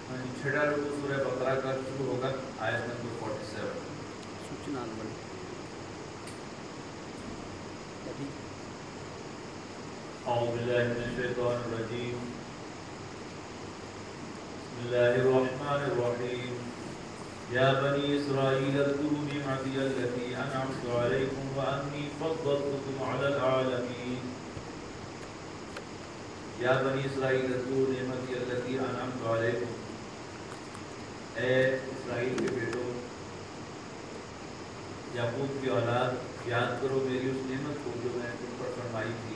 چھٹا رکوع سورہ بقرہ کا شروع ہوگا آیت نمبر 47۔ سوچنا بڑی اعوذ باللہ من الشیطان الرجیم، بسم اللہ الرحمن الرحیم۔ یا بنی اسرائیل اذکروا نعمتی التي انعمت علیکم وانی فضلتکم علی العالمین۔ یا بنی اسرائیل اذکروا نعمتی التي انعمت علیکم، اے اسرائیل کے بیٹوں، یعقوب کی اولاد، یاد کرو میری اس نعمت کو جو میں نے تم پر فرمائی تھی۔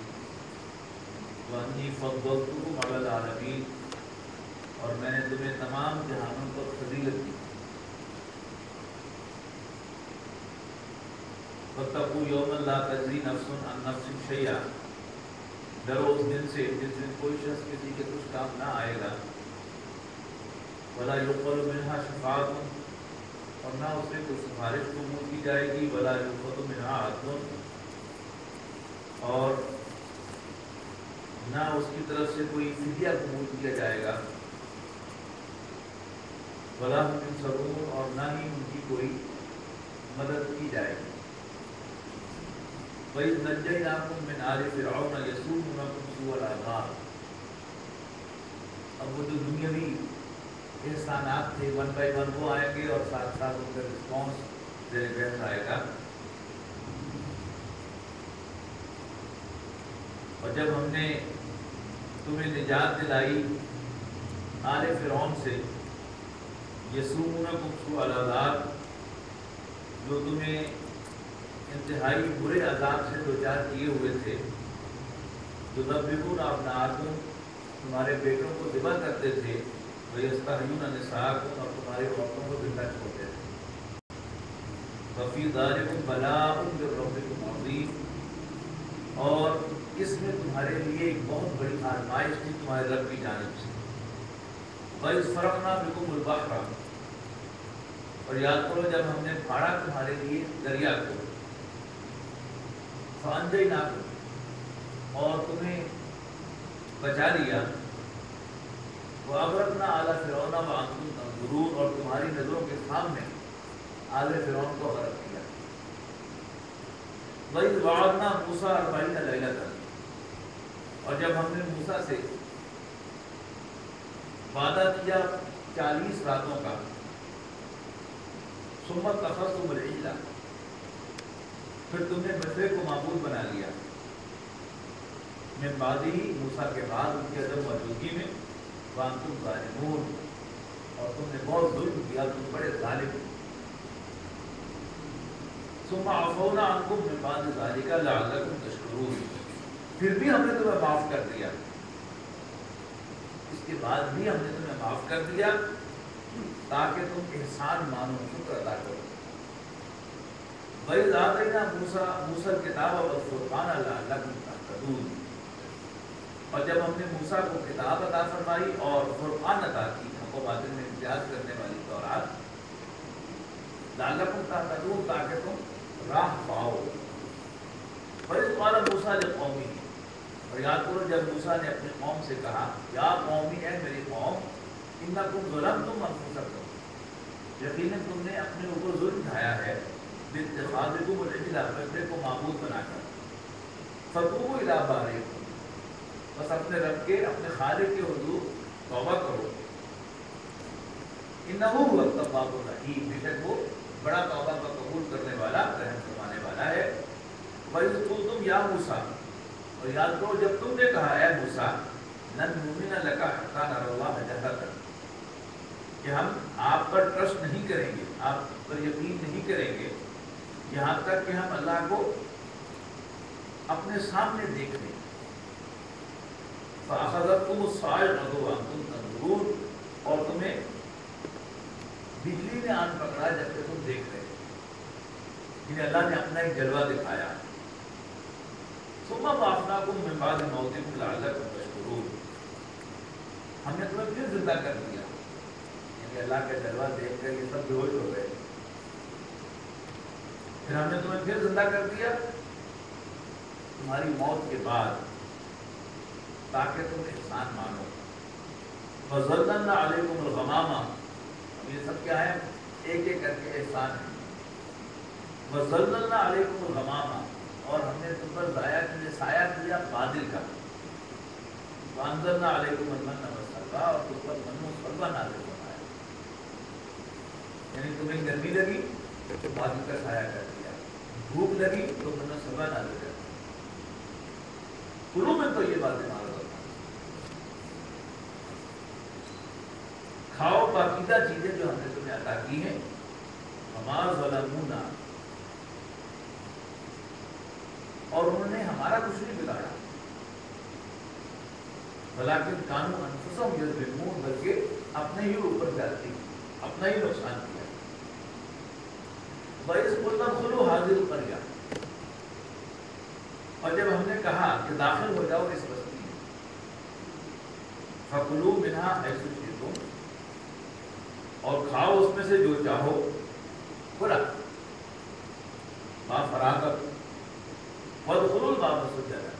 وانی فضلتکم علی العالمین، اور میں نے تمہیں تمام جہانوں پر فضیلت دی۔ واتقوا یوما لا تجزی نفس عن نفس شیئا، ڈرو اس دن سے جس دن کوئی شخص کسی کے کچھ کام نہ آئے گا۔ ولا یقبل منها شفاعۃ، اور نہ اس سے کوئی سفارش قبول کی جائے گی۔ ولا یؤخذ منها عدل، اور نہ اس کی طرف سے کوئی فدیہ قبول کیا جائے گا۔ ولا هم ينصرون، اور نہ ہی ان کی کوئی مدد کی جائے گی۔ وَإِذْ نَجَّيْنَاكُمْ مِنْ آلِ فِرْعَوْنَ يَسُومُونَكُمْ سُوءَ الْعَذَابِ، اب وہ جو دنیاوی احسانات تھے ون بائی ون وہ آئیں گے، اور ساتھ ساتھ ان کا رسپانس زیر بحث آئے گا۔ اور جب ہم نے تمہیں نجات دلائی آل فرعون سے، یسومونکم سوء العذاب، جو تمہیں انتہائی برے عذاب سے دوچار کیے ہوئے تھے، یذبحون ابناءکم، تمہارے بیٹوں کو ذبح کرتے تھے، ویستحیون نساءکم، اور تمہاری عورتوں کو زندہ چھوڑتے تھے۔ وفی ذلکم بلاء من ربکم عظیم، اور اس میں تمہارے لیے ایک بہت بڑی آزمائش تھی تمہارے رب کی جانب سے۔ وَإِذْ فَرَقْنَا بِكُمُ الْبَحْرَ، اور یاد کرو جب ہم نے پھاڑا تمہارے لیے دریا کو، فَأَنْجَيْنَاكُمْ، اور تمہیں بچا لیا، وَأَغْرَقْنَا آلَ فِرْعَوْنَ وَأَنْتُمْ تَنظُرُونَ، اور تمہاری نظروں کے سامنے آل فرعون کو غرق کیا۔ وَإِذْ وَعَدْنَا مُوسَىٰ 40 لَيْلَةً، اور جب ہم نے موسیٰ سے وعدہ کیا 40 راتوں کا، ثُمَّ اتَّخَذْتُمُ الْعِجْلَ، پھر تم نے بچڑے کو معبود بنا لیا، من بعدہ، موسیٰ کے بعد ان کی عدم موجودگی میں، وَأَنْتُمْ ظَالِمُونَ، اور تم نے بہت ظلم کیا، تم بڑے ظالم ہو۔ ثُمَّ عَفَوْنَا عَنْكُمْ مِنْ بَعْدِ ذَلِكَ لَعَلَّكُمْ تَشْكُرُونَ، پھر بھی ہم نے تمہیں معاف کر دیا، اس کے بعد بھی ہم نے تمہیں معاف کر دیا تاکہ تم احسان مانو، شکر ادا کرو۔ وَإِذْ آتَيْنَا مُوسَىٰ الْكِتَابَ وَالْفُرْقَانَ لَعَلَّكُمْ تَهْتَدُونَ، اور جب ہم نے موسیٰ کو کتاب عطا فرمائی اور فرقان عطا کی، حق و باطل میں امتیاز کرنے والی تورات، لَعَلَّكُمْ تَهْتَدُونَ، تاکہ تم راہ پاؤ۔ وَإِذْ قَالَ مُوسَىٰ لِقَوْمِهِ، اور یاد کرو جب موسیٰ نے اپنی قوم سے کہا، یا قومی، اے میری قوم، انکم ظلمتم انفسکم، یقیناً تم نے اپنے اوپر ظلم ڈھایا ہے، باتخاذکم العجل، بچڑے کو معبود بنا کر، فتوبوا الی بارئکم، بس اپنے رب کے، اپنے خالق کے حضور توبہ کرو، انہ هو التواب الرحیم، بے شک وہ بڑا توبہ کا قبول کرنے والا، رحم فرمانے والا ہے۔ وَإِذْ قُلْتُمْ یا موسیٰ، اور یاد کرو جب تم نے کہا اے موسیٰ، لن نؤمن لک حتی نری اللہ جہرۃ، کہ ہم آپ پر ٹرسٹ نہیں کریں گے، آپ پر یقین نہیں کریں گے یہاں تک کہ ہم اللہ کو اپنے سامنے دیکھ لیں۔ فأخذتكم الصاعقۃ وأنتم تنظرون، اور تمہیں بجلی نے آن پکڑا جبکہ تم دیکھ رہے تھے، یعنی اللہ نے اپنا ایک جلوہ دکھایا۔ ثم بعثناکم من بعد موتکم لعلکم تشکرون، ہم نے تمہیں پھر زندہ کر دیا، یعنی اللہ کا جلوہ دیکھ کر یہ سب بے ہوش ہو گئے، پھر ہم نے تمہیں پھر زندہ کر دیا تمہاری موت کے بعد، تاکہ تم احسان مانو۔ وَظَلَّلْنَا عَلَيْكُمُ الْغَمَامَ، یہ سب کیا ہے؟ ایک ایک کر کے احسان ہے. وَظَلَّلْنَا عَلَيْكُمُ الْغَمَامَ، اور ہم نے تم پر سایہ کیا بادل کا. وَأَنزَلْنَا عَلَيْكُمُ الْمَنَّ وَالسَّلْوَىٰ، اور تم پر من و سلوہ نازل فرمایا. یعنی تمہیں گرمی لگی تو بادل کا سایہ کر دیا، بھوک لگی تو من و سلوہ نازل کر دیا. کلوا من طیبات ما رزقناکم، کھاؤ پاکیزہ چیزیں جو ہم نے تمہیں عطا کی ہیں. وما ظلمونا، اور انہوں نے ہمارا کچھ نہیں بگاڑا. ولیکن کانوا انفسہم یظلمون، بلکہ اپنے ہی اوپر زیادتی کی، اپنا ہی نقصان کیا. وَإِذْ قُلْنَا ادْخُلُوا هَٰذِهِ الْقَرْيَةَ، اور جب ہم نے کہا کہ داخل ہو جاؤ اس بستی میں. فَكُلُوا مِنْهَا حَيْثُ شِئْتُمْ، اور کھاؤ اس میں سے جو چاہو. کھلا مَا فَرَاغَتْ وَادْخُلُوا الْبَابَ سُجَّدًا،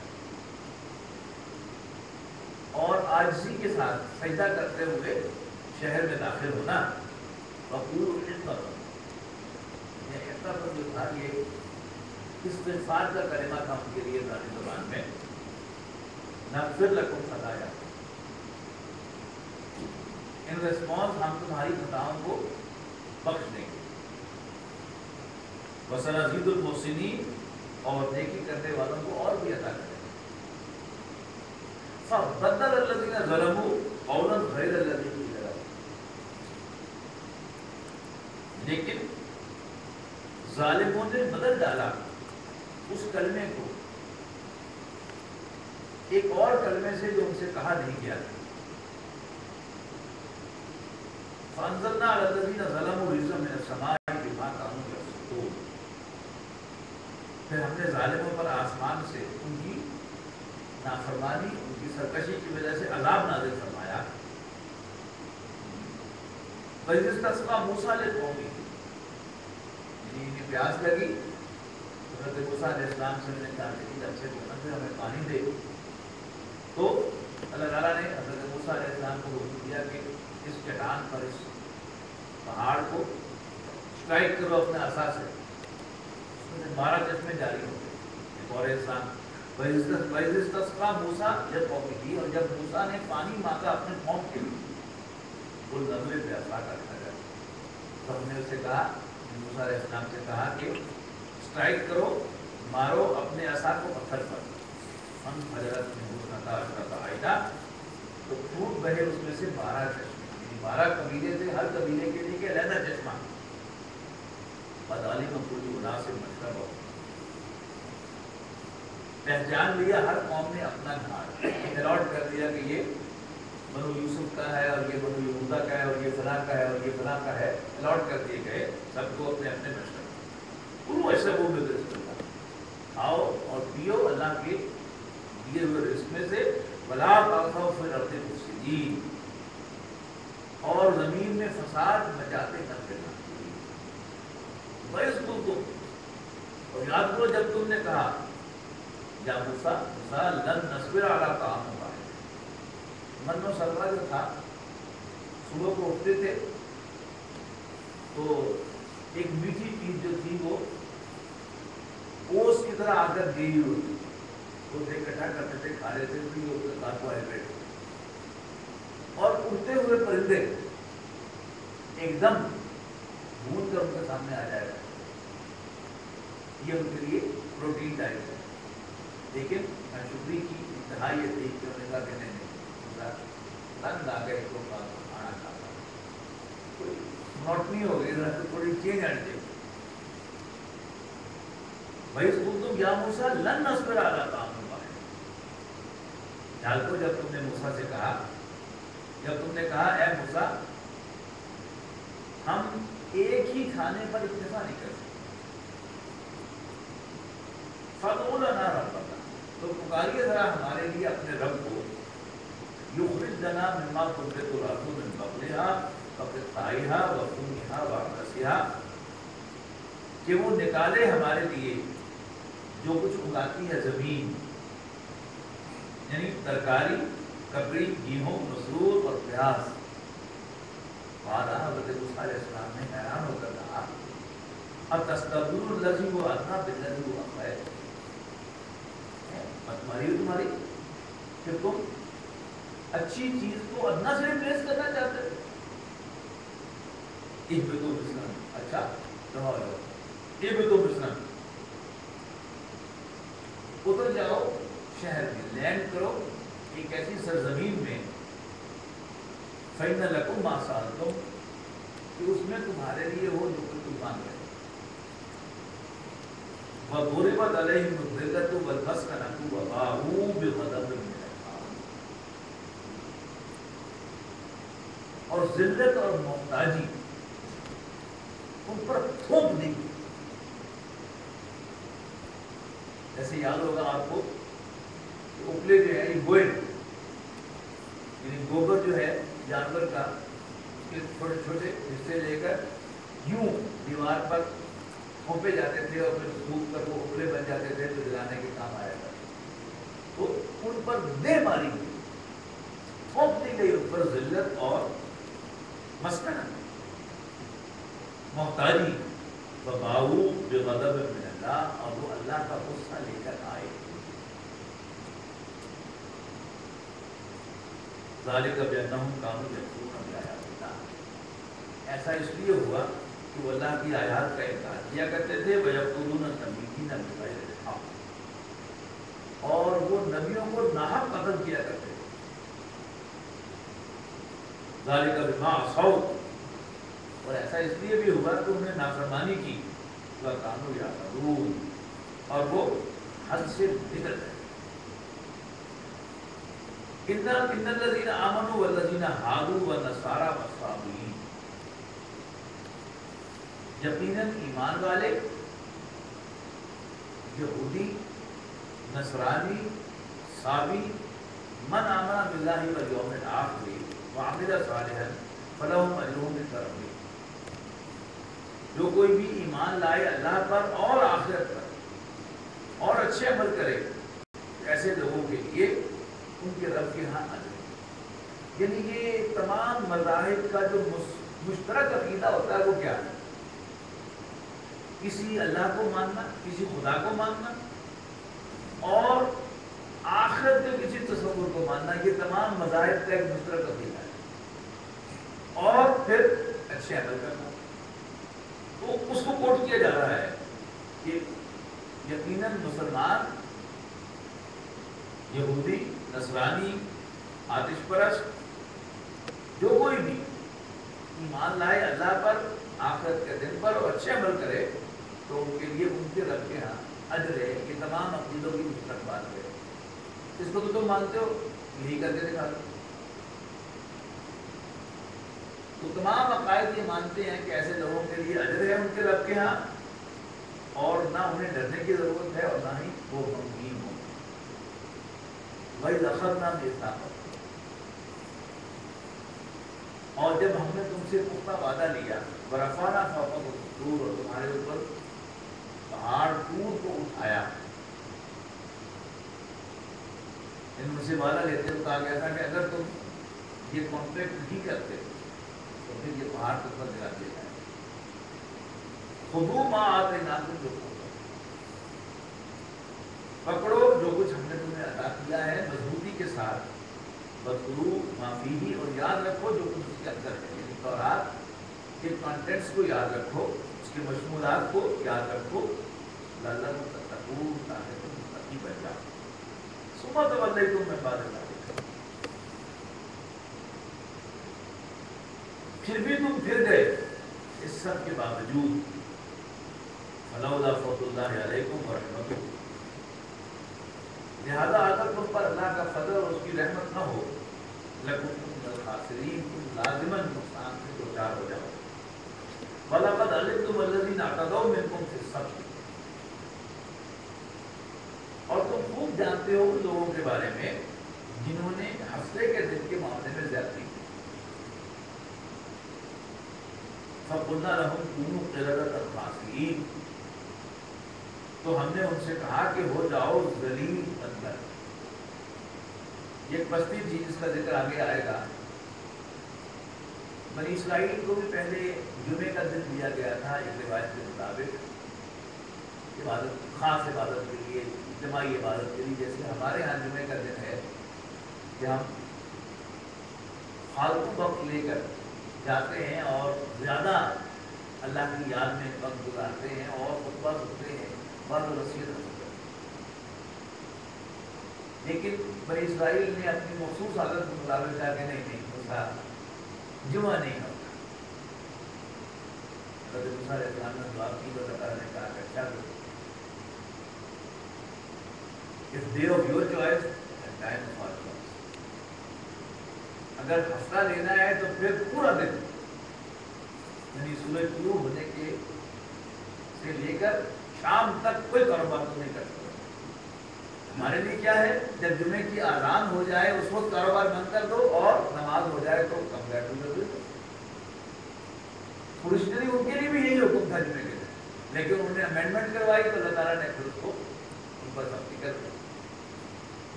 اور عاجزی کے ساتھ سجدہ کرتے ہوئے شہر میں داخل ہونا. وَقُولُوا حِطَّةٌ، یہ حِطَّةٌ جو تھا یہ استغفار کا کلمہ تھا ان کے لیے عبرانی زبان میں. نغفر لکم خطایاکم، ان ریسپانس ہم تمہاری خطاؤں کو بخش دیں گے. وَسَنَزِيدُ الْمُحْسِنِينَ، اور نیکی کرنے والوں کو اور بھی عطا کریں. فَبَدَّلَ الَّذِينَ ظَلَمُوا قَوْلًا غَيْرَ الَّذِي قِيلَ لَهُمْ، لیکن ظالموں نے بدل ڈالا اس کلمے کو ایک اور کلمے سے جو ان سے کہا نہیں گیا تھا. فَأَنزَلْنَا عَلَى الَّذِينَ ظَلَمُوا رِجْزًا مِنَ السَّمَاءِ بِمَا كَانُوا يَفْسُقُونَ، پھر ہم نے ظالموں پر آسمان سے ان کی نافرمانی، ان کی سرکشی کی وجہ سے عذاب نازل فرمایا. وَإِذِ اسْتَسْقَىٰ مُوسَىٰ لِقَوْمِهِ، یعنی انہیں پیاس لگی، حضرت موسیٰ علیہ السلام سے انہوں نے کہا کہ اچھے سے ہمیں پانی دے. تو اللہ تعالیٰ نے حضرت موسیٰ علیہ السلام کو حکم دیا کہ اس چٹان پر، اس پہاڑ کو اسٹرائک کرو اپنے عصا سے. اس میں 12 چشمے جاری ہو گئے. ایک اور احسان، وَإِذِ اسْتَسْقَىٰ مُوسَىٰ لِقَوْمِهِ، اور جب موسیٰ نے پانی مانگا اپنے قوم کے لیے، وہ نظرے پہ عصا کا کھڑا. تو ہم نے اس سے کہا، موسیٰ علیہ السلام سے کہا کہ اسٹرائک کرو، مارو اپنے عصا کو پتھر پر. ہم حضرت نے عائدہ، تو پھوٹ بہے اس میں سے 12 چشمے، یعنی 12 قبیلے تھے، ہر قبیلے کے لیے علیحدہ چشمہ. بدالی میں کوئی اناس سے مشرب ہو، پہچان لیا ہر قوم نے اپنا گھاٹ، الاٹ کر دیا کہ یہ بنو یوسف کا ہے اور یہ بنو یہودا کا ہے اور یہ فلاں کا ہے اور یہ فلاں کا ہے. الاٹ کر دیے گئے سب کو اپنے اپنے مشرب. انہوں ایسے وہ میں رزق اللہ، کھاؤ اور پیو اللہ کے دیے ہوئے رزق میں سے. وَلَا تَعْثَوْا فِي الْأَرْضِ مُفْسِدِينَ، اور زمین میں فساد مچاتے نہ پھرنا. وَإِذْ قُلْتُمْ، اور یاد کرو جب تم نے کہا یا موسیٰ لَن نَصْبِرَ عَلَىٰ طَعَامٍ وَاحِدٍ، من و سلوہ جو تھا، صبح کو اٹھتے تھے تو ایک میٹھی چیز جو تھی وہ اوس کی طرح آ کر گئی ہوتی، وہ اکٹھا کرتے تھے، کھا لیتے تھے، وہ کاربوہائیڈریٹ. اور اڑتے ہوئے پرندے ایک دم بھون کر ان کے سامنے آ جائے گا، یہ ان کے لیے پروٹین ڈائٹ ہے. لیکن شکری کی انتہا یہ تھی کہ انہوں نے کہا کہ نہیں تنگ آ گئے تو کھانا کھاتا، کوئی منوٹنی ہو گئی، تھوڑی چینج آنی چاہیے. وَإِذْ قُلْتُمْ يَا مُوسَىٰ لَن نَّصْبِرَ عَلَىٰ طَعَامٍ وَاحِدٍ، خیال کو جب تم نے موسیٰ سے کہا، جب تم نے کہا اے موسیٰ ہم ایک ہی کھانے پر اکتفا نہیں کر سکتے، فَادْعُ لَنَا رَبَّكَ، تو پکاریے ذرا ہمارے لیے اپنے رب کو. يُخْرِجْ لَنَا مِمَّا تُنبِتُ الْأَرْضُ مِن بَقْلِهَا وَقِثَّائِهَا وَفُومِهَا وَعَدَسِهَا، کہ وہ نکالے ہمارے لیے جو کچھ اگاتی ہے زمین، یعنی ترکاری کبری، گیہوں، مسرور اور پیاز۔ والا حضرت موسیٰ علیہ السلام نے حیران ہو کر کہا اتستبدلون الذی هو ادنی بالذی هو خیر، تمہاری کہ تم اچھی چیز کو ادنا سے ریپلیس کرنا چاہتے ہو۔ اہبطوا مصرا، اچھا رہو اہبطوا مصرا، اتر جاؤ شہر میں، لینڈ کرو ایک ایسی سرزمین میں، فإن لکم ما سألتم، کہ اس میں تمہارے لیے ہو جو کچھ تم مانگ رہے، وضربت علیہم الذلۃ والمسکنۃ وباءوا بغضب من اللہ، اور ذلت اور محتاجی ان پر تھوپ دی گئی۔ ایسے یاد ہوگا آپ کو کہ اپلے جو ہے یہ گوئے، یعنی گوبر جو ہے جانور کا، اس کے چھوٹے چھوٹے حصے لے کر یوں دیوار پر پھونپے جاتے تھے اور پھر سوکھ کر وہ اپلے بن جاتے تھے تو جلانے کے کام آیا تھا۔ تو ان پر دے ماری گئی، پھونپ دی گئی ان پر ذلت اور مسکنت، محتاجی، وباؤ بغضب من اللہ، اور وہ اللہ کا غصہ لے کر آئے۔ ذالک بانہم کانوا یکفرون بآیات اللہ، ایسا اس لیے ہوا کہ وہ اللہ کی آیات کا انکار کیا کرتے تھے، ویقتلون النبیین بغیر الحق، اور وہ نبیوں کو ناحق قتل کیا کرتے تھے۔ ذالک بما عصوا، اور ایسا اس لیے بھی ہوا کہ انہوں نے نافرمانی کی، وکانوا یعتدون، اور وہ حد سے نکل گئے۔ ان الذین آمنوا والذین ہادوا والنصارى والصابئین، یقیناً ایمان والے، یہودی، نصرانی، صابی، من آمن باللہ والیوم الآخر وعمل صالحا فلہم اجرہم عند ربہم، جو کوئی بھی ایمان لائے اللہ پر اور آخرت پر اور اچھے عمل کرے، ایسے لوگوں کے لیے ان کے رب کے ہاں اجر۔ یعنی یہ تمام مذاہب کا جو مشترک عقیدہ ہوتا ہے وہ کیا ہے؟ کسی اللہ کو ماننا، کسی خدا کو ماننا، اور آخرت کے کسی تصور کو ماننا، یہ تمام مذاہب کا ایک مشترک عقیدہ ہے، اور پھر اچھے عمل کرنا۔ تو اس کو کوٹ کیا جا رہا ہے کہ یقیناً مسلمان، یہودی، نصرانی، آتش پرست، جو کوئی بھی ایمان لائے اللہ پر، آخرت کے دن پر، اور اچھے عمل کرے تو ان کے لیے ان کے رب کے ہاں اجر ہے۔ یہ تمام عقیدوں کی مشترک بات ہے، اس کو تو تم مانتے ہو، یہی کر کے دکھا دو۔ تو تمام عقائد یہ مانتے ہیں کہ ایسے لوگوں کے لیے اجر ہے ان کے رب کے ہاں، اور نہ انہیں ڈرنے کی ضرورت ہے اور نہ ہی وہ غمگین ہوں۔ وَإِذْ أَخَذْنَا مِيثَاقَكُمْ، اور جب ہم نے تم سے پختہ وعدہ لیا، وَرَفَعْنَا فَوْقَكُمُ الطُّورَ، اور تمہارے اوپر پہاڑ طور کو اٹھایا۔ ان میں سے وعدہ لیتے ہوئے کہا گیا تھا کہ اگر تم یہ کانٹریکٹ نہیں کرتے تو پھر یہ پہاڑ کے اوپر گرا دیا جائے۔ خُذُوا مَا آتَيْنَاكُمْ بِقُوَّةٍ، پکڑو جو کچھ ہم نے تمہیں عطا کیا ہے مضبوطی کے ساتھ، وَاذْكُرُوا مَا فِيهِ، اور یاد رکھو جو کچھ اس کے اندر ہے، یعنی تورات کے کانٹینٹس کو یاد رکھو، اس کے مشمولات کو یاد رکھو، لَعَلَّكُمْ تَتَّقُونَ، تاکہ تم متقی بن جاؤ۔ ثُمَّ تَوَلَّيْتُم مِّن بَعْدِ ذَلِكَ، پھر بھی تم پھر گئے اس سب کے باوجود۔ فَلَوْلَا فَضْلُ اللَّهِ عَلَيْكُمْ وَرَحْمَتُهُ، لہذا اگر تم پر اللہ کا فضل اور اس کی رحمت نہ ہو، لَكُنتُم مِّنَ الْخَاسِرِينَ، تم لازماً نقصان سے دوچار ہو جاؤ۔ وَلَقَدْ عَلِمْتُمُ الَّذِينَ اعْتَدَوْا مِنكُمْ فِي السَّبْتِ، اور تم خوب جانتے ہو ان لوگوں کے بارے میں جنہوں نے ہفتے کے دن کے معاملے میں زیادتی کی۔ فَقُلْنَا لَهُمْ كُونُوا قِرَدَةً خَاسِئِينَ، تو ہم نے ان سے کہا کہ ہو جاؤ ذلیل بندر، یہ ایک بستی تھی جس کا ذکر آگے آئے گا. بنی اسرائیل کو بھی پہلے جمعے کا دن دیا گیا تھا ایک روایت کے مطابق، عبادت، خاص عبادت کے لیے، اجتماعی عبادت کے لیے. جیسے ہمارے یہاں جمعے کا دن ہے کہ ہم فالتو وقت لے کر جاتے ہیں اور زیادہ اللہ کی یاد میں وقت گزارتے ہیں اور خطبہ سنتے ہیں، بعض وصیت رکھتے ہیں. لیکن بنی اسرائیل نے اپنی مخصوص عادت کے مطابق کہا کہ نہیں ایسا جمعہ نہیں ہوتا. حضرت موسیٰ علیہ السلام نے دعا کی تو اللہ تعالیٰ نے کہا کہ اچھا کرو، اس day of your choice and time of our choice. اگر ہفتہ لینا ہے تو پھر پورا دن، یعنی سورج طلوع ہونے کے سے لے کر شام تک کوئی کاروبار تو نہیں کر سکتا. ہمارے لیے کیا ہے، جب جمعے کی اذان ہو جائے اس وقت کاروبار بند کر دو اور نماز ہو جائے تو کم بیٹھ ہو جائے. اوریجنلی ان کے لیے بھی یہی حکم تھا جمعے کے دن، لیکن انہوں نے امینڈمنٹ کروائی تو اللہ تعالیٰ نے پھر اس کو ان پر سختی کر دی.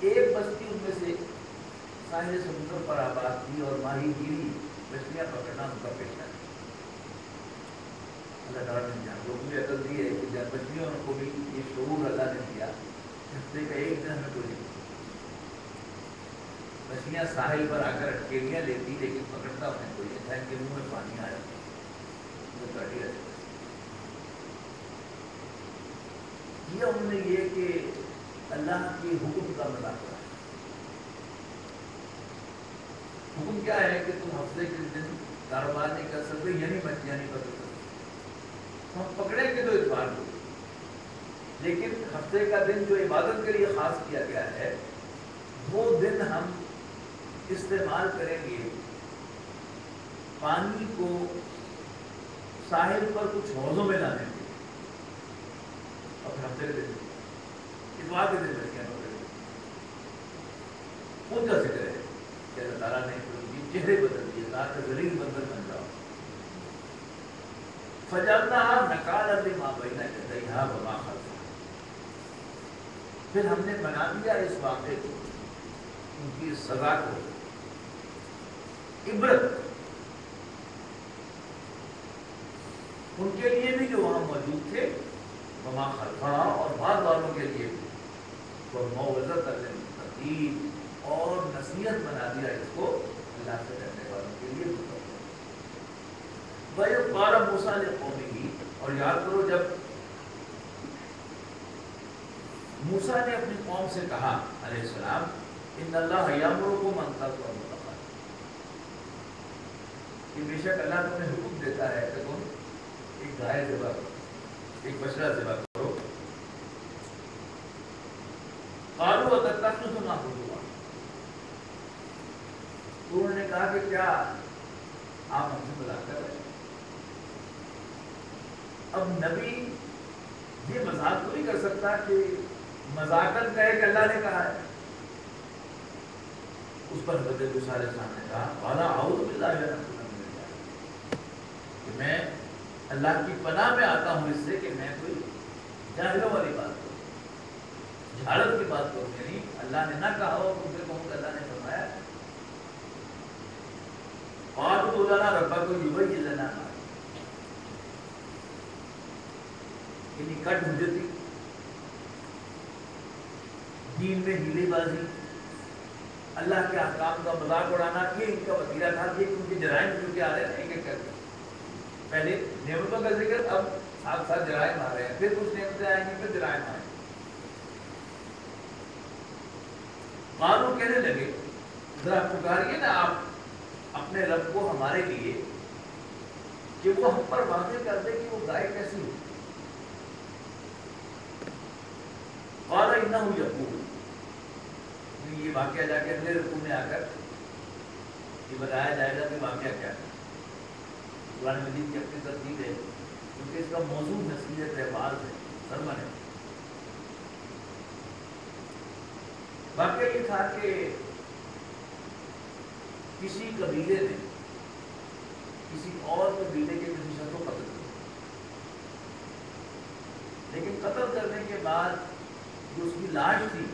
ایک بستی ان میں سے ساحل سمندر پر آباد تھی اور ماہی گیری، مچھلیاں پکڑنا ان کا پیشہ تھا. اللہ تعالیٰ نے جانوروں کو بھی عقل دی ہے کہ جب مچھلیوں کو بھی یہ شعور اللہ نے دیا، ہفتے کا ایک دن ہمیں کوئی نہیں. مچھلیاں ساحل پر آ کر اٹکیلیاں لیتی لیکن پکڑتا انہیں کوئی نہیں تھا. ان کے منہ میں پانی آ جاتا، کیا انہوں نے یہ کہ اللہ کے حکم کا مذاق کرا. حکم کیا ہے کہ تم ہفتے کے دن کاروبار نہیں کر سکتے، یعنی مچھلیاں نہیں پکڑ سکتے. ہم پکڑیں گے تو اتوار کو، لیکن ہفتے کا دن جو عبادت کے لیے خاص کیا گیا ہے وہ دن ہم استعمال کریں گے پانی کو ساحل پر کچھ حوضوں میں لانے کے. اور ہفتے کے دن اتوار کے دن مچھلیاں پکڑیں گے. ان کا ذکر ہے کہ اللہ تعالیٰ نے چہرے بدل دیے تاکہ ذلیل بندر بن جاؤ. فجعلناها نکالا لما بین یدیہا وما خلفہا. پھر ہم نے بنا دیا اس واقعے کو، ان کی سزا کو، عبرت ان کے لیے بھی جو وہاں موجود تھے، وما خلفہا، اور بعد والوں کے لیے بھی، وموعظۃ للمتقین، اور نصیحت بنا دیا اس کو اللہ سے ڈرنے والوں کے لیے. وَإِذْ قَالَ مُوسَىٰ لِقَوْمِهِ، اور یاد کرو جب موسیٰ نے اپنی قوم سے کہا علیہ السلام، إِنَّ اللَّهَ يَأْمُرُكُمْ أَن تَذْبَحُوا بَقَرَةً، کہ بے شک اللہ تمہیں حکم دیتا ہے کہ تم ایک گائے ذبح کرو، ایک بچڑا ذبح کرو. قَالُوا أَتَتَّخِذُنَا هُزُوًا، تو انہوں نے کہا کہ کیا آپ ہم سے مذاق کر رہے ہیں؟ اب نبی یہ مذاق تو نہیں کر سکتا کہ مذاقن کہے کہ اللہ نے کہا ہے. اس پر حضرت موسیٰ علیہ السلام نے کہا قَالَ أَعُوذُ بِاللَّهِ أَنْ أَكُونَ مِنَ الْجَاهِلِينَ، کہ میں اللہ کی پناہ میں آتا ہوں اس سے کہ میں کوئی جاہلوں والی بات کروں، جہالت کی بات کروں. یعنی اللہ نے نہ کہا ہو تم سے کہوں کہ اللہ نے فرمایا. قَالُوا ادْعُ لَنَا رَبَّكَ يُبَيِّن لَنَا مَا هِيَ، یعنی کٹ حجتی، دین میں ہیلے بازی، اللہ کے احکام کا مذاق اڑانا، یہ ان کا وسیلہ تھا. یہ ان کے جرائم جو کہ آ رہے ہیں ایک ایک کر کے، پہلے نعمتوں کا ذکر، اب ساتھ ساتھ جرائم آ رہے ہیں، پھر کچھ نعمتیں آئیں گی، پھر جرائم آئیں گے. قالوا کہنے لگے ذرا پکاریے نا آپ اپنے رب کو ہمارے لیے کہ وہ ہم پر واضح کر دے کہ وہ گائے کیسی ہو. قال انه یقول، یہ واقعہ جا کے اگلے رکوع میں آ کر یہ بتایا جائے گا کہ واقعہ کیا ہے. قرآن مجید کی اپنی ترتیب ہے کیونکہ اس کا موضوع نصیحت ہے، واعظ ہے، سرمن ہے. واقعہ یہ تھا کہ کسی قبیلے نے کسی اور قبیلے کے کسی شخص کو قتل کیا، لیکن قتل کرنے کے بعد جو اس کی لاش تھی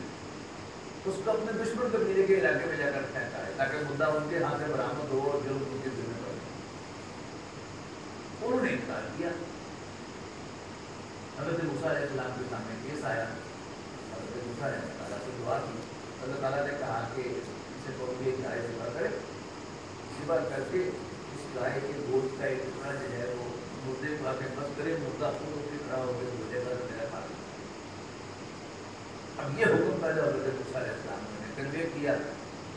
اس کو اپنے دشمن قبیلے کے علاقے میں جا کر پھینکا ہے تاکہ مدعا ان کے ہاتھ سے برآمد ہو اور جرم ان کے ذمہ پڑے. انہوں نے انکار کیا. حضرت موسیٰ علیہ السلام کے سامنے کیس آیا. حضرت موسیٰ نے اللہ تعالیٰ سے دعا کی. اللہ تعالیٰ نے کہا کہ اسے کو ایک گائے ذبح کرے. ذبح کر کے اس گائے کے گوشت کا ایک ٹکڑا جو ہے وہ مردے کو آ کے بس کرے. مردہ خود اس کے کھڑا ہو کے مردے کا میرا کھا لے. اب یہ حکم تھا جو حضرت موسیٰ علیہ السلام نے کنوے کیا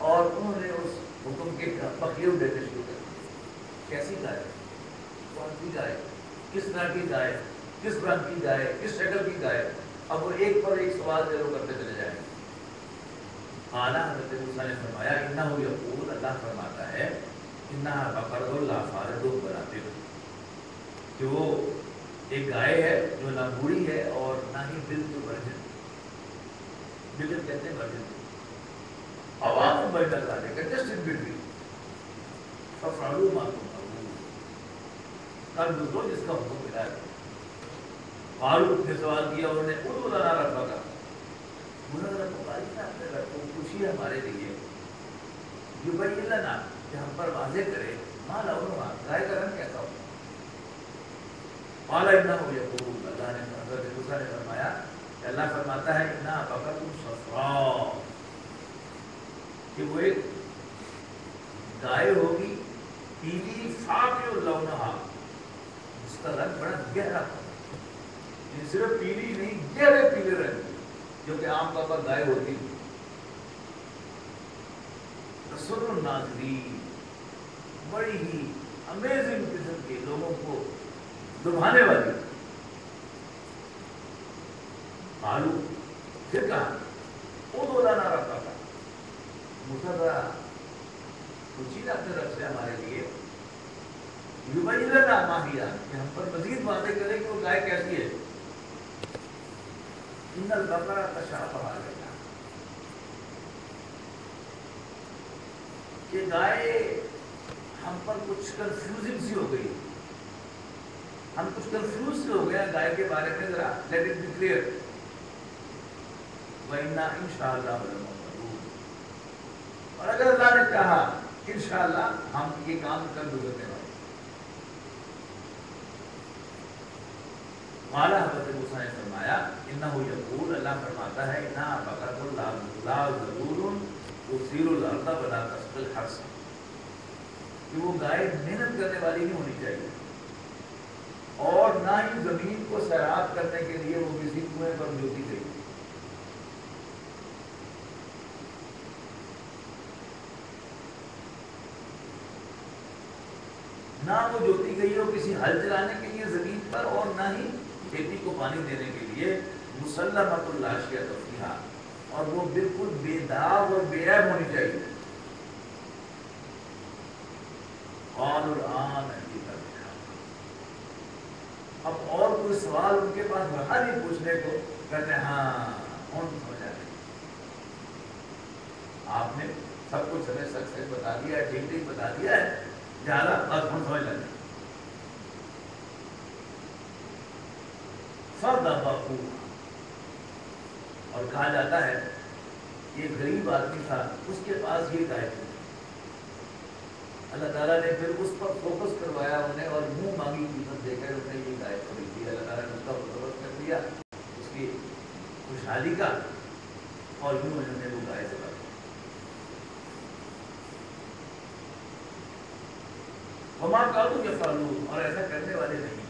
اور انہوں نے اس حکم کے بقیے دینے شروع کر دیے. کیسی گائے, کون سی گائے, کس طرح کی گائے, کس رنگ کی گائے, کس شکل کی گائے. اب وہ ایک پر ایک سوال ضرور کرتے چلے جائیں. اعلیٰ حضرت موسیٰ نے فرمایا انہو یقول, اللہ فرماتا ہے انہا بقرۃ لا فارض ولا بکر, کہ وہ ایک گائے ہے جو نہ بوڑھی ہے اور نہ ہی بالکل ورجن. بکر کہتے ہیں ورجن, آواز بڑھ کر لے کر جسٹ ان بٹوین. ففعلوا ما تؤمرون, کر دو جس کا حکم ملا ہے. فاروق نے سوال کیا, انہوں نے ادعو لنا ربک, اپنے رب کو پوچھیے ہمارے لیے, یبین لنا, کہ ہم پر واضح کرے, ما لونھا, گائے کا رنگ کیسا ہو. قال انہ یقول, اللہ نے حضرت موسیٰ نے فرمایا کہ اللہ فرماتا ہے انہا بقرۃ صفراء, کہ وہ ایک گائے ہوگی پیلی فاقع لونھا, اس کا رنگ بڑا گہرا ہوگا. صرف پیلی نہیں, گہرے پیلے رنگ کی, جو کہ عام طور پر گائے ہوتی ہے. تسر الناظرین, بڑی ہی امیزنگ قسم کے, لوگوں کو لبھانے والی. قالوا, پھر کہا ادعو لنا ربک, موسیٰ ذرا پوچھیے اپنے رب سے ہمارے لیے, یبین لنا ما ہی, کہ ہم پر مزید واضح کرے کہ وہ گائے کیسی ہے. ان البقرہ تشابہ علینا, کہ گائے ہم پر کچھ کنفیوزنگ سی ہو گئی, ہم کچھ کنفیوز سے ہو گئے گائے کے بارے میں. ذرا لیٹ اٹ بی کلیئر. وَإِنَّا إِنشَاءَ اللَّهُ, اور اگر اللہ نے کہا انشاءاللہ ہم یہ کام کر گزرنے والے. قال, حضرت موسیٰ نے فرمایا انہ یقول, اللہ فرماتا ہے انہا بقرۃ لا ذلول تثیر الارض ولا تسقی الحرث, کہ وہ گائے محنت کرنے والی نہیں ہونی چاہیے اور نہ ہی زمین کو سیراب کرنے کے لیے وہ کسی کنویں پر جوتی گئی. نہ وہ جوتی گئی ہو کسی ہل چلانے کے لیے زمین پر, اور نہ ہی کھیتی کو پانی دینے کے لیے. مسلمۃ لا شیء فیہا, اور وہ بالکل بے داغ اور بے عیب ہونی چاہیے. قالوا الآن جئت بالحق, اب اور کوئی سوال ان کے پاس رہا نہیں پوچھنے کو. کہتے ہیں ہاں کون سمجھ آ گئی, آپ نے سب کچھ ہمیں سچ سچ بتا دیا ہے, ٹھیک ٹھیک بتا دیا ہے, زیادہ بس ہم سمجھ لگے. فذبحوها, اور کہا جاتا ہے یہ غریب آدمی تھا, اس کے پاس یہ گائے تھی. اللہ تعالیٰ نے پھر اس پر فوکس کروایا انہیں, اور منہ مانگی قیمت دے کر انہیں یہ گائے خریدی. اللہ تعالیٰ نے اس کا فوکس کر دیا, اس کی خوشحالی کا, اور یوں انہوں نے وہ گائے سے بات. وما كانوا يفعلون, اور ایسا کرنے والے نہیں.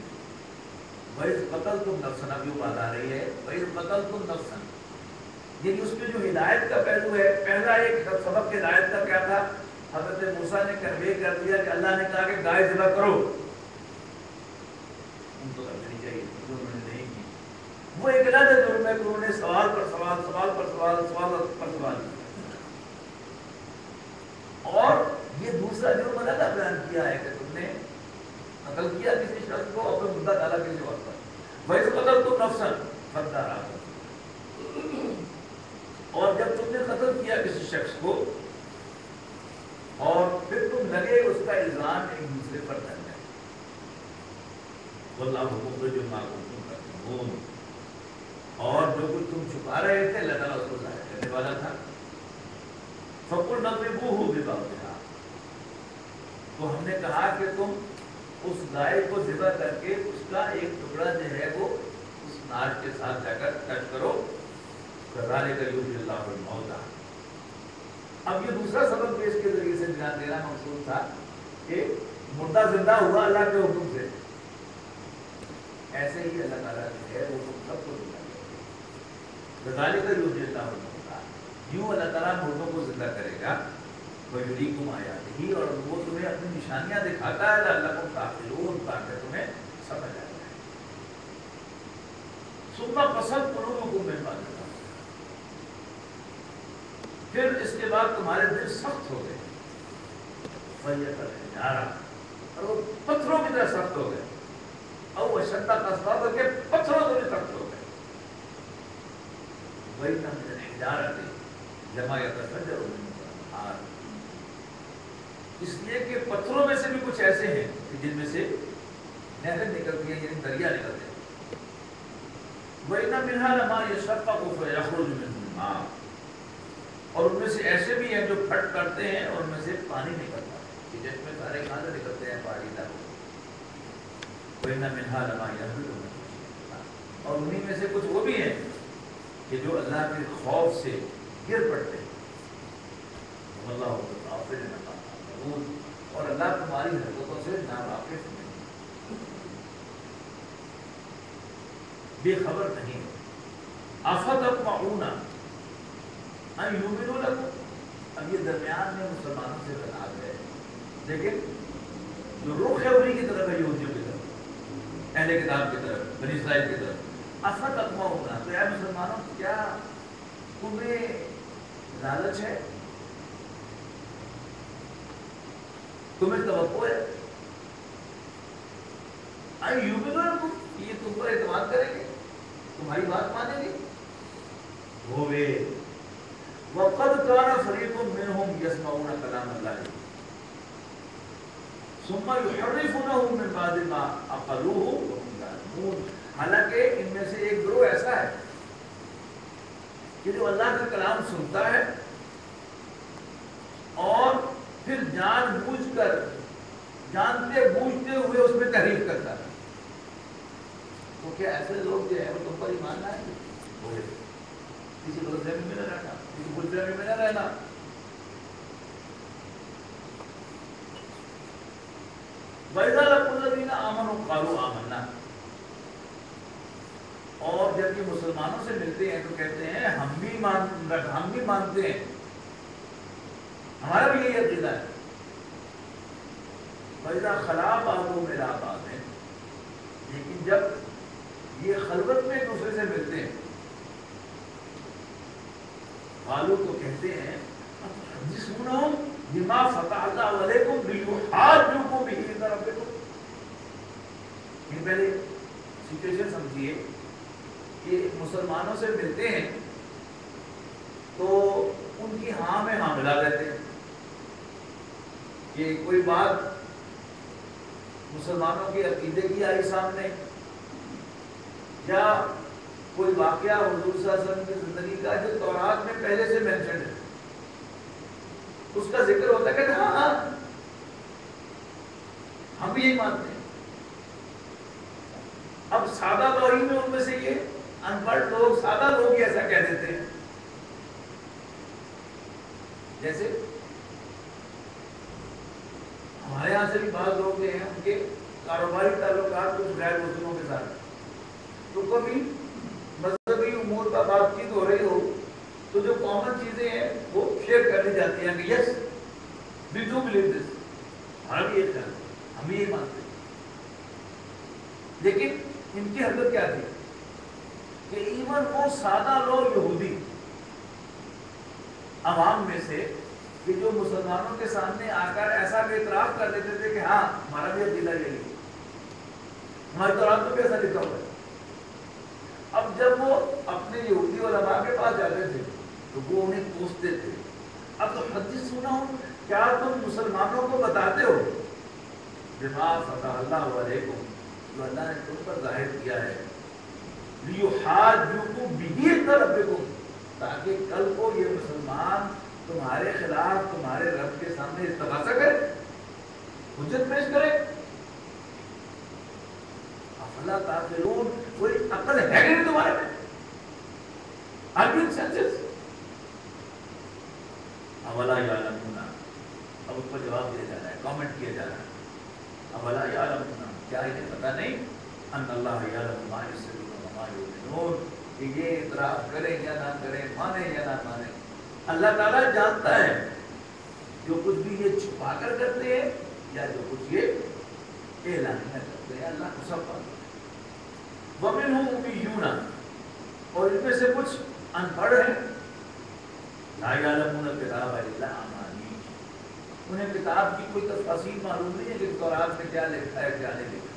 وَإِذْ قَتَلْتُمْ نَفْسًا, اب یہ بات آ رہی ہے, وَإِذْ قَتَلْتُمْ نَفْسًا, یعنی اس میں جو ہدایت کا پہلو ہے. پہلا ایک سبق ہدایت کا کیا تھا, حضرت موسیٰ نے کنوے کر دیا کہ اللہ نے کہا کہ گائے ذبح کرو, ان کو کرنی چاہیے, جو انہوں نے نہیں کی. وہ ایک الگ جرم ہے کہ انہوں نے سوال پر سوال, سوال پر سوال, سوال پر سوال کیا. اور یہ دوسرا جرم الگ بیان کیا ہے کہ تم نے قتل کیا کسی شخص کو, اپنے مدعا ڈالا کسی وقت پر. وَإِذْ قَتَلْتُمْ نَفْسًا فَادَّارَأْتُمْ, اور جب تم نے قتل کیا کسی شخص کو اور پھر تم لگے اس کا الزام ایک دوسرے پر کرنے. وَاللَّهُ مُخْرِجٌ مَا كُنتُمْ تَكْتُمُونَ, اور جو کچھ تم چھپا رہے تھے اللہ تعالیٰ اس کو ظاہر کرنے والا تھا. فَقُلْنَا اضْرِبُوهُ بِبَعْضِهَا، تو ہم نے کہا کہ تم اس گائے کو ذبح کر کے اس کا ایک ٹکڑا جو ہے وہ اس ناچ کے ساتھ جا کر کٹ کرو. كَذَلِكَ يُحْيِي اللَّهُ الْمَوْتَىٰ. اب یہ دوسرا سبب بھی اس کے ذریعے سے بیان دینا مقصود تھا کہ مردہ زندہ ہوا اللہ کے حکم سے. ایسے ہی اللہ تعالیٰ جو ہے وہ سب کو زندہ کرے گا. كَذَلِكَ يُحْيِي اللَّهُ الْمَوْتَىٰ. یوں اللہ تعالیٰ مردوں کو زندہ کرے گا. وَيُرِيكُمْ آيَاتِهِ، اور وہ تمہیں اپنی نشانیاں دکھاتا ہے لعلکم تعقلون، تاکہ تمہیں سمجھ آ جائے. ثُمَّ قَسَتْ قُلُوبُكُم مِّن بَعْدِ ذَلِكَ، پھر اس کے بعد تمہارے دل سخت ہو گئے. فَهِيَ كَالْحِجَارَةِ، اور وہ پتھروں کی طرح سخت ہو گئے. او اشد قسوہ، بلکہ پتھروں سے بھی سخت ہو گئے. وَإِنَّ مِنَ الْحِجَارَةِ لَمَا يَتَفَجَّرُ مِنْهُ الْأَنْهَارُ، اس لیے کہ پتھروں میں سے بھی کچھ ایسے ہیں کہ جن میں سے نہریں نکلتی ہیں، یعنی دریا نکلتے ہیں. وَإِنَّ مِنْهَا لَمَا يَشَقَّقُ فَيَخْرُجُ مِنْهُ الْمَاءُ، اور ان میں سے ایسے بھی ہیں جو پھٹ کرتے ہیں اور ان میں سے پانی نکلتا ہے. کہ جس میں سارے کھانے نکلتے ہیں پہاڑی علاقوں. وَإِنَّ مِنْهَا لَمَا يَهْبِطُ مِنْ خَشْيَةِ اللَّهِ، اور انہی میں سے کچھ وہ بھی ہیں کہ جو اللہ کے خوف سے گر پڑتے ہیں. وَاللَّهُ بِغَافِلٍ عَمَّا تَعْمَلُونَ، اور اللہ تمہاری حرکتوں سے ناواقف نہیں، بے خبر نہیں. أَفَتَطْمَعُونَ أَن يُؤْمِنُوا لَكُمْ، اب یہ درمیان میں مسلمانوں سے خطاب ہے، لیکن جو رخ ہے انہی کی طرف ہے، یہودیوں کی طرف، اہل کتاب کی طرف، بنی اسرائیل کی طرف. أَفَتَطْمَعُونَ، تو اے مسلمانوں کیا تمہیں لالچ ہے، تمہیں توقع ہے أَن يُؤْمِنُوا لَكُمْ، یہ تم پر اعتماد کریں گے، تمہاری بات مانیں گے. ہوئے وَقَدْ كَانَ فَرِيقٌ مِّنْهُمْ يَسْمَعُونَ كَلَامَ اللَّهِ ثُمَّ يُحَرِّفُونَهُ مِن بَعْدِ مَا عَقَلُوهُ وَهُمْ يَعْلَمُونَ. حالانکہ ان میں سے ایک گروہ ایسا ہے کہ جو اللہ کا کلام سنتا ہے اور پھر جان بوجھ کر، جانتے بوجھتے ہوئے اس میں تحریف کرتا ہے. تو کیا ایسے لوگ جو ہیں وہ تم پر ایمان لائیں گے؟ بولے کسی غلط فہمی میں نہ رہنا، کسی غلط فہمی میں نہ رہنا. وَإِذَا لَقُوا الَّذِينَ آمَنُوا قَالُوا آمَنَّا، اور جب یہ مسلمانوں سے ملتے ہیں تو کہتے ہیں ہم بھی مانتے ہیں، ہمارا بھی یہی عقیدہ ہے. وَإِذَا خَلَا بَعْضُهُمْ إِلَىٰ بَعْضٍ، لیکن جب یہ خلوت میں ایک دوسرے سے ملتے ہیں، قالوا، تو کہتے ہیں أَتُحَدِّثُونَهُم بِمَا فَتَحَ اللَّهُ عَلَيْكُمْ لِيُحَاجُّوكُم بِهِ عِندَ رَبِّكُم. یہ پہلے سچویشن سمجھیے کہ مسلمانوں سے ملتے ہیں تو ان کی ہاں میں ہاں ملا دیتے ہیں کہ کوئی بات مسلمانوں کے عقیدے کی آئی سامنے، یا کوئی واقعہ حضور صلی اللہ علیہ وسلم کی زندگی کا جو تورات میں پہلے سے مینشن ہے، اس کا ذکر ہوتا ہے کہ ہاں ہاں ہم بھی یہی مانتے ہیں. اب سادہ توہین میں ان میں سے یہ ان پڑھ لوگ، سادہ لوگ ہی ایسا کہہ دیتے ہیں. جیسے ہمارے یہاں سے بھی بعض لوگ ہیں ان کے کاروباری تعلقات کچھ غیر مسلموں کے ساتھ، تو کبھی مذہبی امور پر بات چیت ہو رہی ہو تو جو کامن چیزیں ہیں وہ شیئر کر دی جاتی ہیں کہ یس وی ڈو بلیو دس، ہمارا بھی یہ خیال ہے، ہم بھی یہ مانتے ہیں. لیکن ان کی حرکت کیا تھی کہ ایون وہ سادہ لوگ یہودی عوام میں سے کہ جو مسلمانوں کے سامنے آ کر ایسا بھی اعتراف کر دیتے تھے کہ ہاں ہمارا بھی عقیدہ یہی ہے، ہماری تورات میں بھی ایسا لکھا ہوا ہے. اب جب وہ اپنے یہودی علماء کے پاس جاتے تھے تو وہ انہیں پوچھتے تھے اب تو حدیث سنا ہوں، کیا تم مسلمانوں کو بتاتے ہو بما فتح اللہ علیکم، جو اللہ نے تم پر ظاہر کیا ہے، لیحاجوکم بہ عند ربکم، تاکہ کل کو یہ مسلمان تمہارے خلاف تمہارے رب کے سامنے استغاثہ کرے، حجت پیش کرے؟ افلا تعقلون، کوئی عقل ہے نہیں تمہارے میں؟ آرگومنٹ سینسز اولا یعلمون، اب اس پر جواب دیا جا رہا ہے، کامنٹ کیا جا رہا ہے، اولا یعلمون، کیا انہیں پتہ نہیں ان اللہ یعلم ما یسرون وما یعلنون، کہ یہ اعتراف کریں یا نہ کریں، مانیں یا نہ مانیں، اللہ تعالیٰ جانتا ہے جو کچھ بھی یہ چھپا کر کرتے ہیں یا جو کچھ یہ اعلانیہ کرتے ہیں، اللہ کو سب پتہ ہے۔ وَمِنْهُمْ أُمِّيُّونَ، اور ان میں سے کچھ ان پڑھ ہیں، لا یعلمون الکتاب الا امانی، انہیں کتاب کی کوئی تفاصیل معلوم نہیں ہے کہ تورات میں کیا لکھا ہے کیا نہیں لکھا،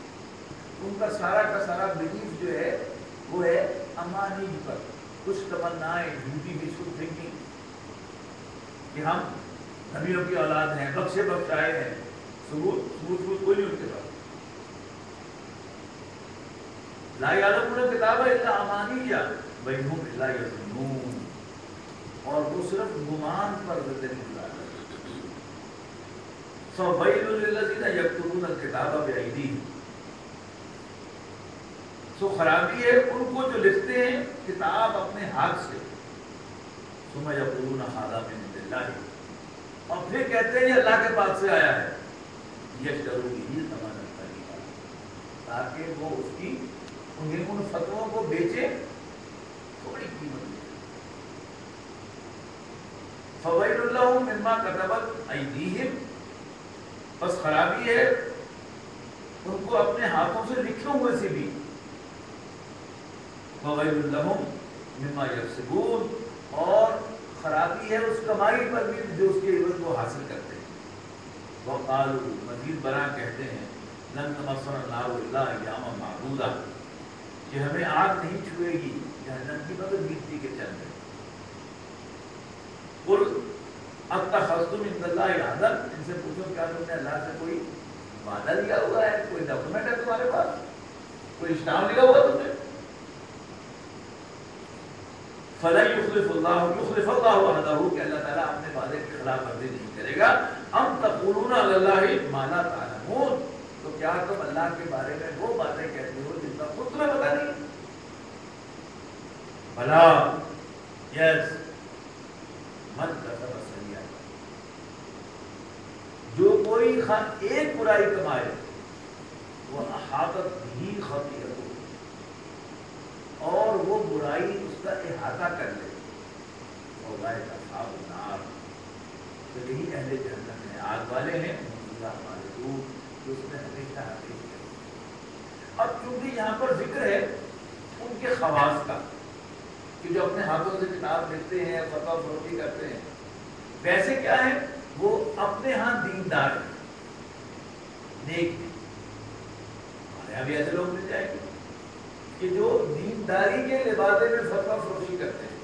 ان کا سارا بلیف جو ہے وہ ہے امانی پر، کچھ تمنائیں، جھوٹی وشفل تھنکنگ کہ ہم نبیوں کی اولاد ہیں، بخشے بخشائے ہیں، ثبوت کوئی نہیں ان کے پاس۔ لا یعلمون الکتاب الا امانی وَإِنْهُمْ إِلَّا يَظُنُّونَ، اور وہ صرف گمان پر زندگی گزار رہے ہیں۔ فَوَيْلٌ لِلَّذِينَ يَكْتُبُونَ الْكِتَابَ بِأَيْدِيهِمْ، سو خرابی ہے ان کو جو لکھتے ہیں کتاب اپنے ہاتھ سے، ثُمَّ يَقُولُونَ هَذَا مِنْ عِنْدِ اللَّهِ، اور پھر کہتے ہیں یہ اللہ کے پاس سے آیا ہے، يَشْتَرُوا بِهِ ثَمَنًا قَلِيلًا، تاکہ وہ اس کی انہیں ان فتووں کو بیچے تھوڑی قیمت میں۔ فَوَيْلٌ لَهُم مِّمَّا كَتَبَتْ أَيْدِيهِمْ، بس خرابی ہے ان کو اپنے ہاتھوں سے لکھے ہوئے سے بھی، وَوَيْلٌ لَهُم مِّمَّا يَكْسِبُونَ، اور خرابی ہے اس کمائی پر بھی جو اس کے عوض کو حاصل کرتے ہیں۔ وَقَالُوا، مزید برآں کہتے ہیں، لَن تَمَسَّنَا النَّارُ إِلَّا أَيَّامًا مَّعْدُودَةً، کہ ہمیں آگ نہیں چھوئے گی جہنم کی مگر مٹی کے چند ہے۔ قُلْ أَتَّخَذْتُمْ عِندَ اللَّهِ عَهْدًا، ان سے پوچھو کیا تم نے اللہ سے کوئی وعدہ لیا ہوا ہے، کوئی ڈاکومنٹ ہے تمہارے پاس، کوئی اسٹامپ لیا ہوا تم نے؟ فَلَن يُخْلِفَ اللَّهُ وَعْدَهُ، کہ اللہ تعالیٰ اپنے وعدے کی خلاف ورزی نہیں کرے گا۔ أَمْ تَقُولُونَ عَلَى اللَّهِ مَا لَا تَعْلَمُونَ، تو کیا تم اللہ کے بارے میں وہ باتیں کہتے ہو جن کا خود تمہیں پتہ نہیں؟ بھلا، یس، من کسب سیئۃ، جو کوئی ایک برائی کمائے، وہ احاطت بہ خطیئتہ، اور وہ برائی اس کا احاطہ کر لے، اولئک اصحاب النار، تو یہی اہل جنت ہیں، آگ والے ہیں، اللہ خالدون، جو اس میں ہمیشہ ہمیشہ۔ اب چونکہ یہاں پر ذکر ہے ان کے خواص کا کہ جو اپنے ہاتھوں سے کتاب لکھتے ہیں، فتویٰ فروختی کرتے ہیں، ویسے کیا ہے وہ اپنے ہاں دیندار ہیں، نیک ہیں۔ ہمارے یہاں بھی ایسے لوگ مل جائیں گے کہ جو دینداری کے لبادے میں فتویٰ فروشی کرتے ہیں،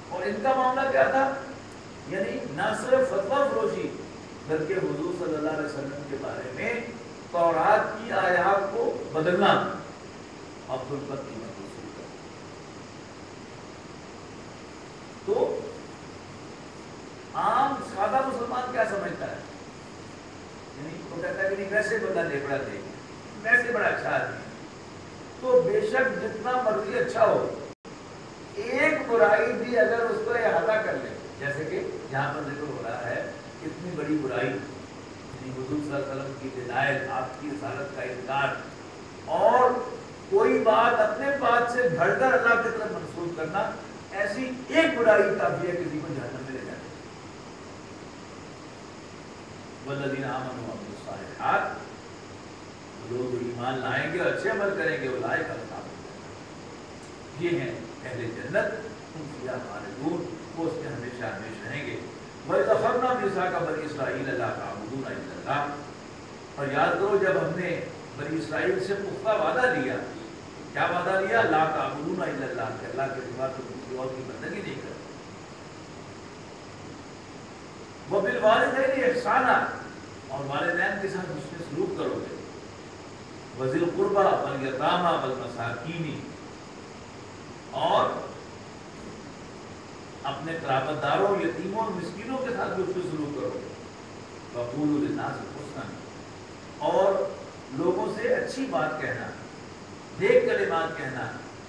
اور ان کا معاملہ کیا تھا، یعنی نہ صرف فتویٰ فروشی بلکہ حضور صلی اللہ علیہ وسلم کے بارے میں تورات کی آیات کو بدلنا اور خلقت کی منسوخ کرنا۔ تو عام سادہ مسلمان کیا سمجھتا ہے، یعنی وہ کہتا ہے کہ نہیں ویسے بندہ لیبڑا دے گا، ویسے بڑا اچھا آدمی ہے، تو بے شک جتنا مرضی اچھا ہو، ایک برائی بھی اگر اس کو احاطہ کر لے، جیسے کہ یہاں پر ذکر ہو رہا ہے اتنی بڑی برائی، یعنی حضور صلی اللہ علیہ وسلم کی ڈینائل، آپ کی رسالت کا انکار، اور کوئی بات اپنے بات سے گھڑ کر اللہ کی طرف منسوخ کرنا، ایسی ایک برائی کافی ہے کسی کو جہنم میں لے جانے۔ والذین آمنوا وعملوا الصالحات، لوگ ایمان لائیں گے اور اچھے عمل کریں گے، اولئک اصحاب الجنہ، یہ ہیں اہل جنت، ہم فیہا خالدون، وہ اس میں ہمیشہ ہمیشہ رہیں گے۔ وَإِذْ أَخَذْنَا مِيثَاقَ بَنِي إِسْرَائِيلَ لَا تَعْبُدُونَ إِلَّا اللَّهَ، اور یاد کرو جب ہم نے بنی اسرائیل سے پختہ وعدہ لیا، کیا وعدہ لیا؟ لا تعبدون الا اللہ، کہ اللہ کے سوا تو کسی اور کی بندگی نہیں کرتے۔ وبالوالدین احسانا، اور والدین کے ساتھ حسن سلوک کرو گے۔ وذی القربى والیتامى والمساکین، اور اپنے قرابت داروں، یتیموں اور مسکینوں کے ساتھ بھی اس کو سلوک کرو گے. وَقُولُوا لِلنَّاسِ حُسْنًا، اور لوگوں سے اچھی بات کہنا، نیک کلمات کہنا.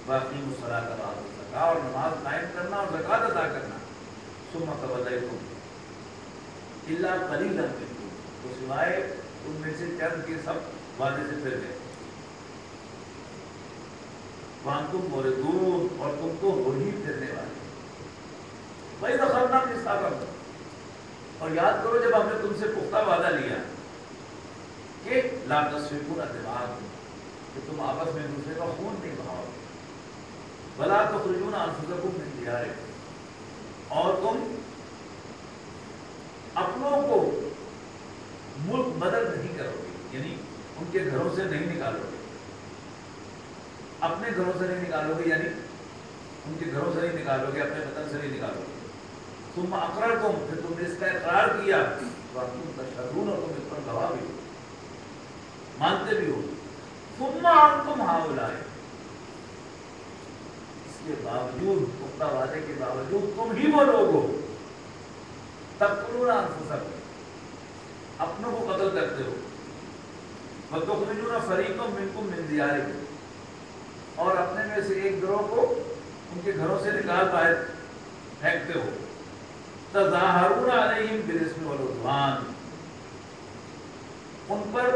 وَأَقِیمُوا الصَّلَاةَ وَآتُوا الزَّکَاةَ، اور نماز قائم کرنا اور زکوٰۃ ادا کرنا. ثُمَّ تَوَلَّیْتُمْ إِلَّا قَلِیلًا مِنْکُمْ، تو سوائے ان میں سے چند کے سب وعدے سے پھر گئے. وَأَنْتُمْ مُعْرِضُونَ، اور تم تو ہو ہی پھرنے والے. وَإِذْ أَخَذْنَا مِيثَاقَكُمْ، اور یاد کرو جب ہم نے تم سے پختہ وعدہ لیا کہ لَا تَسْفِكُونَ دِمَاءَکُمْ، کہ تم آپس میں دوسرے کا خون نہیں بہاؤ گے. وَلَا تُخْرِجُونَ أَنفُسَکُم مِّن دِیارِکُم، اور تم اپنوں کو ملک بدل نہیں کرو گے، یعنی ان کے گھروں سے نہیں نکالو گے. اپنے گھروں سے نہیں نکالو گے، یعنی ان کے گھروں سے نہیں نکالو گے، اپنے وطن سے نہیں نکالو گے. ثم اقررتم، پھر تم نے اس کا اقرار کیا. وانتم تشهدون، اور تم اس پر گواہ بھی ہو، مانتے بھی ہو. ثم انتم هؤلاء، اس کے باوجود، پختہ وعدے کے باوجود تم ہی وہ لوگ ہو. تقتلون انفسکم، اپنوں کو قتل کرتے ہو. وتخرجون فریقا منکم من دیارکم، اور اپنے میں سے ایک گروہ کو ان کے گھروں سے نکال باہر پھینکتے ہو. تظاہرون علیہم بالاسم والعدوان، ان پر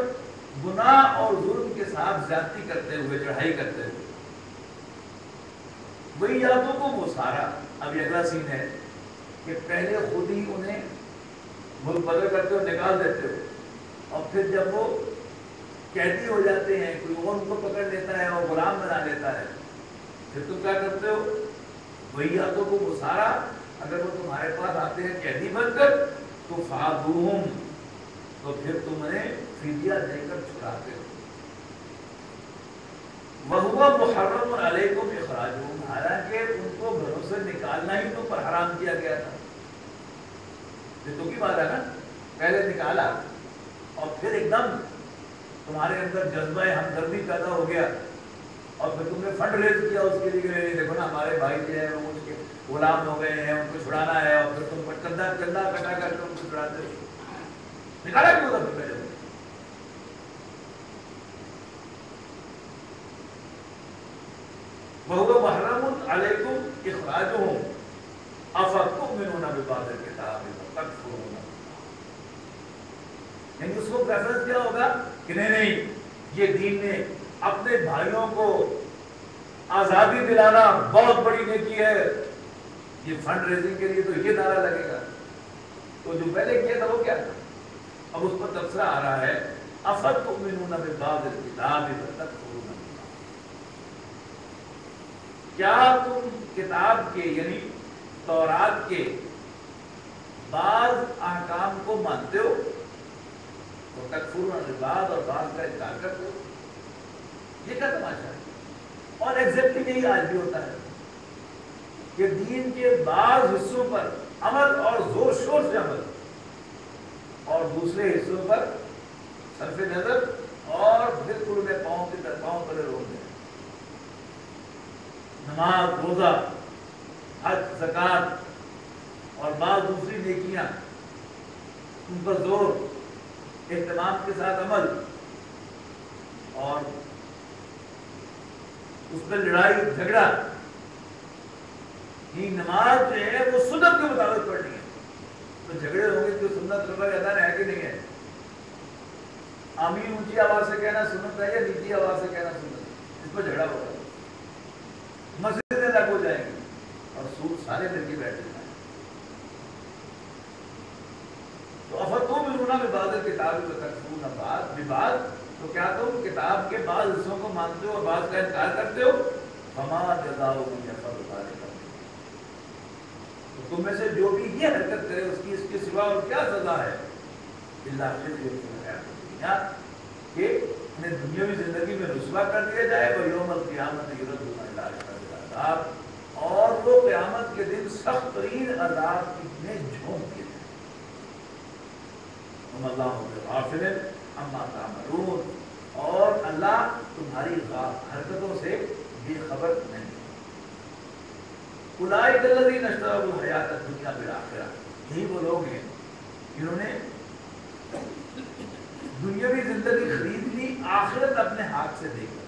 گناہ اور ظلم کے ساتھ زیادتی کرتے ہوئے، چڑھائی کرتے ہوئے. وہی یادوں کو وہ سارا. اب یہ اگلا سین ہے کہ پہلے خود ہی انہیں ملک بدل کرتے ہو، نکال دیتے ہو، اور پھر جب وہ قیدی ہو جاتے ہیں، کوئی اور ان کو پکڑ لیتا ہے اور غلام بنا لیتا ہے، پھر تم کیا کرتے ہو؟ وہی یادوں کو وہ سارا. اگر وہ تمہارے پاس آتے ہیں قیدی بن کر تو فادوہم، تو پھر تم انہیں فدیہ دے کر چھڑاتے ہو. وَهُوَ مُحَرَّمٌ عَلَيْكُمْ إِخْرَاجُهُمْ، حالانکہ ان کو گھروں سے نکالنا ہی تم پر حرام کیا گیا تھا. یہ تو کی بات ہے نا، پہلے نکالا اور پھر ایک دم تمہارے اندر جذبہ ہمدردی پیدا ہو گیا، اور پھر تم نے فنڈ ریز کیا اس کے لیے کہ دیکھو نا ہمارے بھائی جو ہے وہ اس کے غلام ہو گئے ہیں، ان کو چھڑانا ہے، اور پھر تم پر کندھا کندھا کٹا کر کے ان کو چھڑاتے ہو. نکالا کیوں تھا پہلے؟ وَهُوَ مُحَرَّمٌ عَلَيْكُمْ إِخْرَاجُهُمْ أَفَتُؤْمِنُونَ بِبَعْضِ الْكِتَابِ وَتَكْفُرُونَ. یعنی اس کو پریفرنس کیا ہوگا کہ نہیں، یہ دین نے اپنے بھائیوں کو آزادی دلانا بہت بڑی نیکی ہے، یہ فنڈ ریزنگ کے لیے تو یہ نعرہ لگے گا. تو جو پہلے کیا تھا وہ کیا تھا؟ اب اس پر تبصرہ آ رہا ہے. أَفَتُؤْمِنُونَ بِبَعْضِ الْكِتَابِ وَتَكْفُرُونَ، کیا تم کتاب کے یعنی تورات کے بعض احکام کو مانتے ہو، تو تکفرون ببعض، اور بعض کا انکار کرتے ہو؟ یہ کیا تماشا ہے؟ اور ایگزیکٹلی یہی آج بھی ہوتا ہے کہ دین کے بعض حصوں پر عمل اور زور شور سے عمل، اور دوسرے حصوں پر صرف نظر اور بالکل میں پاؤں تلے روک دیں. نماز، روزہ، حج، زکوٰۃ اور بعض دوسری نیکیاں، ان پر زور، اہتمام کے ساتھ عمل، اور اس پر لڑائی جھگڑا. یہ نماز جو ہے وہ سنت کے مطابق پڑھنی ہے، تو جھگڑے ہوں گے کہ سنت رفع ادا ہے کہ نہیں ہے. آمین اونچی آواز سے کہنا سنت ہے یا نیچی آواز سے کہنا سنت ہے؟ اس پر جھگڑا ہوگا، مسجدیں الگ ہو جائیں گی اور سود سارے مل کے بیٹھ جائیں. تو افتؤمنون ببعض الکتاب وتکفرون ببعض، تو کیا تم کتاب کے بعض حصوں کو مانتے ہو اور بعض کا انکار کرتے ہو؟ فما جزاء من یفعل ذلک، تو تم میں سے جو بھی یہ حرکت کرے اس کے سوا اور کیا سزا ہے؟ الا خزی فی الحیاۃ الدنیا، کہ انہیں دنیاوی زندگی میں رسوا کر دیا جائے. ویوم القیامت یردون الی اشد العذاب، اور وہ قیامت کے دن سخت ترین عذاب میں جھونک دیے جائیں. اللہ بغافل عما تعملون، اور اللہ تمہاری حرکتوں سے بے خبر نہیں. اولئک الذین اشتروا الحیات الدنیا بالآخرہ، یہی وہ لوگ ہیں جنہوں نے دنیاوی زندگی خرید لی، آخرت اپنے ہاتھ سے دے دی۔